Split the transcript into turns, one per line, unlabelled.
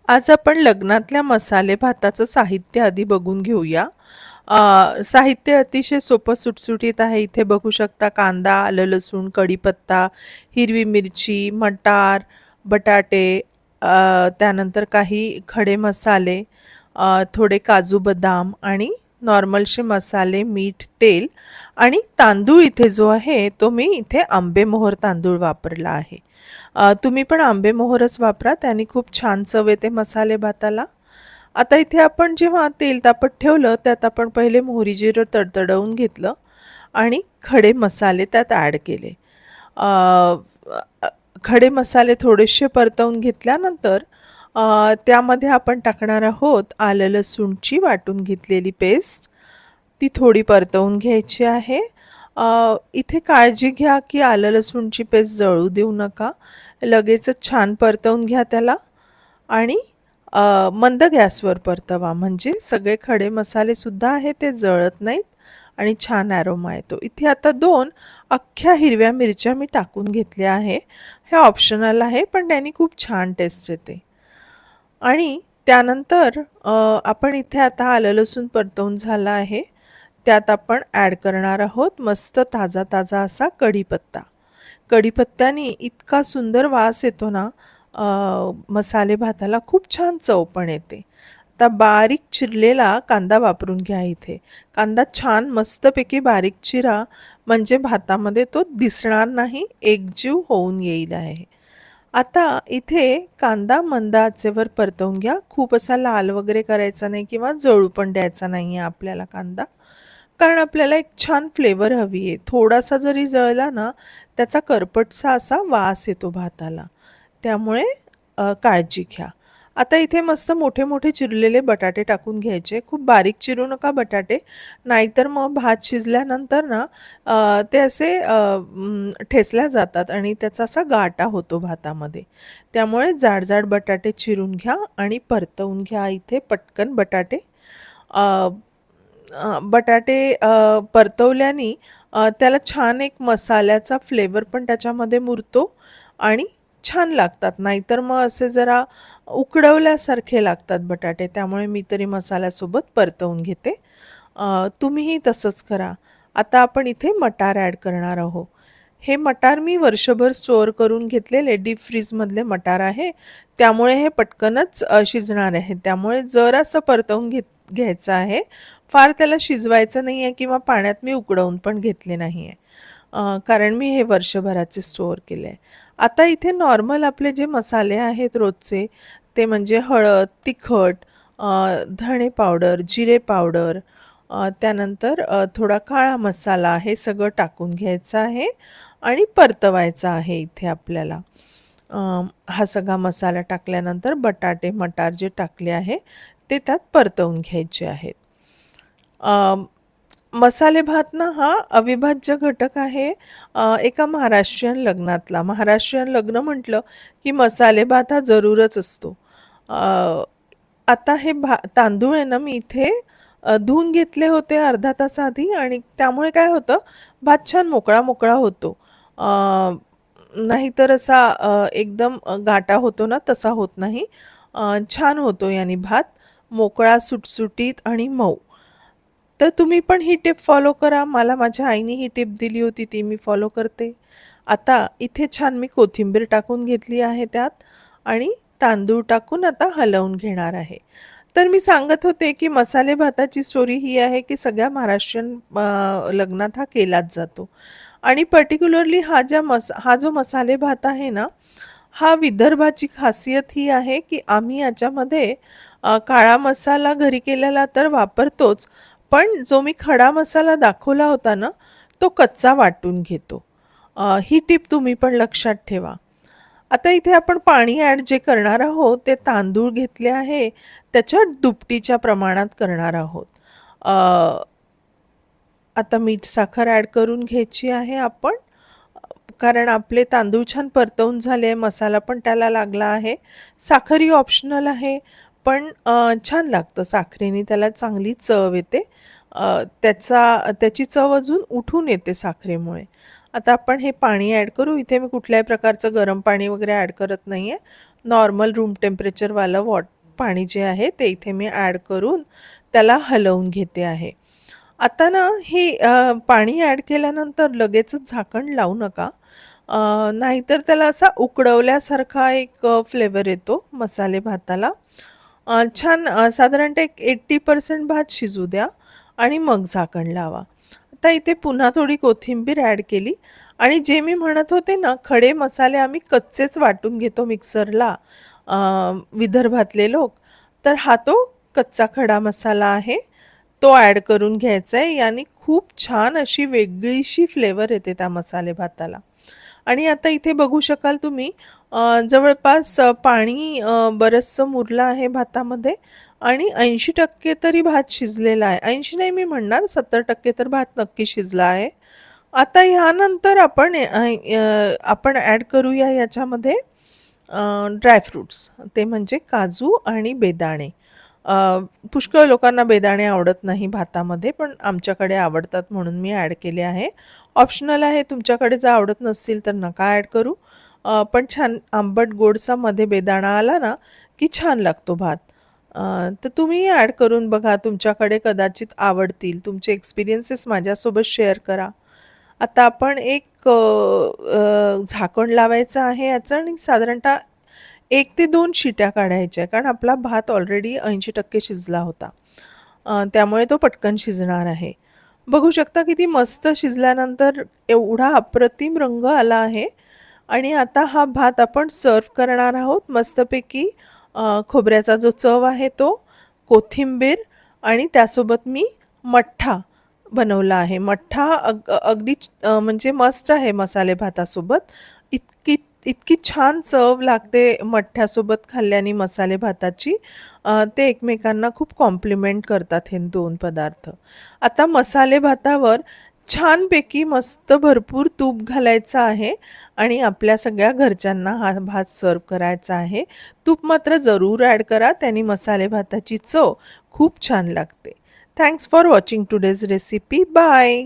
आज आपण लग्नातल्या मसाले भाताचं साहित्य आधी बघून घेऊया. साहित्य अतिशय सोपं सुटसुटीत आहे. इथे बघू शकता कांदा, आलं, लसूण, कढीपत्ता, हिरवी मिरची, मटार, बटाटे, त्यानंतर काही खडे मसाले, थोडे काजू बदाम आणि नॉर्मलचे मसाले, मीठ, तेल आणि तांदूळ इथे जो आहे तो मी इथे आंबेमोहोर तांदूळ वापरला आहे. तुम्ही पण आंबेमोहोरच वापरा, त्याने खूप छान चव येते मसाले भाताला. आता इथे आपण जेव्हा तेल तापत ठेवलं त्यात आपण पहिले मोहरी जिरं तडतडवून घेतलं आणि खडे मसाले त्यात ॲड केले. अ, अ, खडे मसाले थोडेसे परतवून घेतल्यानंतर त्यामध्ये आपण टाकणार आहोत आलं लसूणची वाटून घेतलेली पेस्ट. ती थोडी परतवून घ्यायची आहे. इथे काळजी घ्या की आलं लसूणची पेस्ट जळू देऊ नका. लगेचच छान परतवून घ्या त्याला आणि मंद गॅसवर परतवा, म्हणजे सगळे खडे मसालेसुद्धा आहे ते जळत नाहीत आणि छान ॲरोमा येतो. इथे आता 2 अख्ख्या हिरव्या मिरच्या मी टाकून घेतल्या आहे. हे ऑप्शनल आहे, पण त्याने खूप छान टेस्ट येते. आणि त्यानंतर आपण इथे आता आलं लसूण परतवून झालं आहे. त्यात आपण ॲड करणार आहोत मस्त ताजा ताजा असा कढीपत्ता. कढीपत्त्याने इतका सुंदर वास येतो ना, मसाले भाताला खूप छान चव पण येते. आता बारीक चिरलेला कांदा वापरून घ्या इथे. कांदा छान मस्तपैकी बारीक चिरा, म्हणजे भातामध्ये तो दिसणार नाही, एकजीव होऊन येईल आहे. आता इथे कांदा मंद आचेवर परतवून घ्या. खूप असा लाल वगैरे करायचा नाही किंवा जळू पण द्यायचा नाही आहे आपल्याला कांदा. कारण आपल्याला एक छान फ्लेवर हवी आहे. थोडासा जरी जळला ना, त्याचा करपटसा असा वास येतो भाताला. त्यामुळे काळजी घ्या. आता इथे मस्त मोठे-मोठे चिरलेले बटाटे टाकून घ्यायचे. खूप बारीक चिरू नका बटाटे, नाहीतर मग भात शिजल्यानंतर ना ते असे ठेचल्या जातात आणि त्याचा असा गाटा होतो भातामध्ये. त्यामुळे जाड-जाड बटाटे चिरून घ्या आणि परतवून घ्या इथे पटकन बटाटे. अ, बटाटे परतवल्याने त्याला छान एक मसाल्याचा फ्लेवर पण त्याच्यामध्ये मुरतो आणि छान लागतात. नाहीतर मग असे जरा उकडवल्यासारखे लागतात बटाटे. त्यामुळे मी तरी मसाल्यासोबत परतवून घेते. तुम्हीही तसंच करा. आता आपण इथे मटार ॲड करणार आहोत. हे मटार मी वर्षभर स्टोअर करून घेतलेले डीप फ्रीजमधले मटार आहे. त्यामुळे हे पटकनच शिजणार आहे. त्यामुळे जरासं परतवून घ्यायचं आहे. फार त्याला शिजवायचं नाही आहे किंवा पाण्यात मी उकडवून पण घेतले नाही आहे. कारण मी हे वर्षभराचे स्टोअर केले आहे. आता इथे नॉर्मल आपले जे मसाले आहेत रोजचे, ते म्हणजे हळद, तिखट, धणे पावडर, जिरे पावडर, त्यानंतर थोडा काळा मसाला, हे सगळं टाकून घ्यायचं आहे आणि परतवायचा आहे इथे आपल्याला. हा सगळा मसाला टाकल्यानंतर बटाटे, मटार जे टाकले आहे ते त्यात परतवून घ्यायचे आहेत. मसाले भात ना हा अविभाज्य घटक आहे एका महाराष्ट्रीयन लग्नातला. महाराष्ट्रीयन लग्न म्हटलं की मसाले भात हा जरूरच असतो. अ, आता हे तांदूळ आहे ना, मी इथे धुवून घेतले होते अर्धा तास आधी आणि त्यामुळे काय होतं, भात छान मोकळा-मोकळा होतो. नाहीतर असा एकदम गाटा होतो ना, तसा होत नाही. छान होतो याने भात, मोकळा, सुटसुटीत आणि मऊ. तर तुम्ही पण ही टिप फॉलो करा. मला माझ्या आईने ही टिप दिली होती, ती मी फॉलो करते. आता इथे छान मी कोथिंबीर टाकून घेतली आहे त्यात आणि तांदूळ टाकून आता हलवून घेणार आहे. तर मी सांगत होते, की मसाले भाताची स्टोरी ही आहे, की सगळ्या महाराष्ट्रीयन लग्नात हा केलाच जातो आणि पर्टिक्युलरली हा जो मसाले भात आहे ना, हा विदर्भाची खासियत ही आहे, की आम्ही याच्यामध्ये काळा मसाला घरी केलेला तर वापरतोच, पण जो मी खडा मसाला दाखवला होता ना, तो कच्चा वाटून घेतो. ही टिप तुम्ही पण लक्षात ठेवा. आता इथे आपण पाणी ॲड जे करणार आहोत, ते तांदूळ घेतले आहे, त्याच्या दुपटीच्या प्रमाणात करणार आहोत. अ, आता मीठ साखर ॲड करून घ्यायची आहे आपण. कारण आपले तांदूळ छान परतवून झाले, मसाला पण त्याला लागला आहे. साखर ही ऑप्शनल आहे, पण छान लागतं साखरेने, त्याला चांगली चव येते. त्याची चव अजून उठून येते साखरेमुळे. आता आपण हे पाणी ॲड करू. इथे मी कुठल्याही प्रकारचं गरम पाणी वगैरे ॲड करत नाही आहे. नॉर्मल रूम टेम्परेचरवालं पाणी जे आहे ते इथे मी ॲड करून त्याला हलवून घेते आहे. आता ना हे पाणी ॲड केल्यानंतर लगेचच झाकण लावू नका. नाहीतर त्याला असा उकळवल्यासारखा एक फ्लेवर येतो मसाले भाताला. छान साधारणतः एक 80% भात शिजू द्या आणि मग झाकण लावा. आता इथे पुन्हा थोडी कोथिंबीर ॲड केली आणि जे मी म्हणत होते ना, खडे मसाले आम्ही कच्चेच वाटून घेतो मिक्सरला अ, विदर्भातले लोक, तर हा तो कच्चा खडा मसाला आहे. तो ॲड करून घ्यायचा आहे. याने खूप छान अशी वेगळीशी फ्लेवर येते त्या मसाले भाताला. आणि आता इथे बघू शकाल तुम्ही जवळपास पाणी बरचसं मुरलं आहे भातामध्ये आणि 80% तरी भात शिजलेला आहे. 80 नाही मी म्हणणार 70% तर भात नक्की शिजला आहे. आता ह्यानंतर आपण ॲड करूया याच्यामध्ये ड्रायफ्रुट्स. ते म्हणजे काजू आणि बेदाणे. अ, पुष्कळ लोकांना बेदाणे आवडत नाही भातामध्ये, पण आमच्याकडे आवडतात म्हणून मी ॲड केले आहे. ऑप्शनल आहे, तुमच्याकडे जर आवडत नसतील तर नका ॲड करू. पण छान आंबट गोडसा मध्ये बेदाणा आला ना, की छान लागतो भात. अ, तर तुम्हीही ॲड करून बघा. तुमच्याकडे कदाचित आवडतील. तुमचे एक्सपिरियन्सेस माझ्यासोबत शेअर करा. आता आपण एक झाकण लावायचं आहे याचं आणि साधारणतः 1 ते 2 शिट्या काढायच्या कारण आपला भात ऑलरेडी 80% शिजला होता. त्यामुळे तो पटकन शिजणार आहे. बघू शकता किती मस्त शिजल्यानंतर एवढा अप्रतिम रंग आला आहे आणि आता हा भात आपण सर्व्ह करणार आहोत मस्तपैकी. खोबऱ्याचा जो चव आहे तो, कोथिंबीर आणि त्यासोबत मी मठ्ठा बनवला आहे. मठ्ठा अगदी म्हणजे मस्त आहे मसाले भातासोबत. इतकी इतकी छान चव लागते मठ्ठ्यासोबत खाल्ल्याने मसाले भाताची. ते एकमेकांना खूप कॉम्प्लिमेंट करतात हे 2 पदार्थ. आता मसाले भातावर छानपैकी मस्त भरपूर तूप घालायचं आहे आणि आपल्या सगळ्या घरच्यांना हा भात सर्व्ह करायचा आहे. तूप मात्र जरूर ॲड करा, त्याने मसाले भाताची चव खूप छान लागते. Thanks for watching today's recipe. Bye.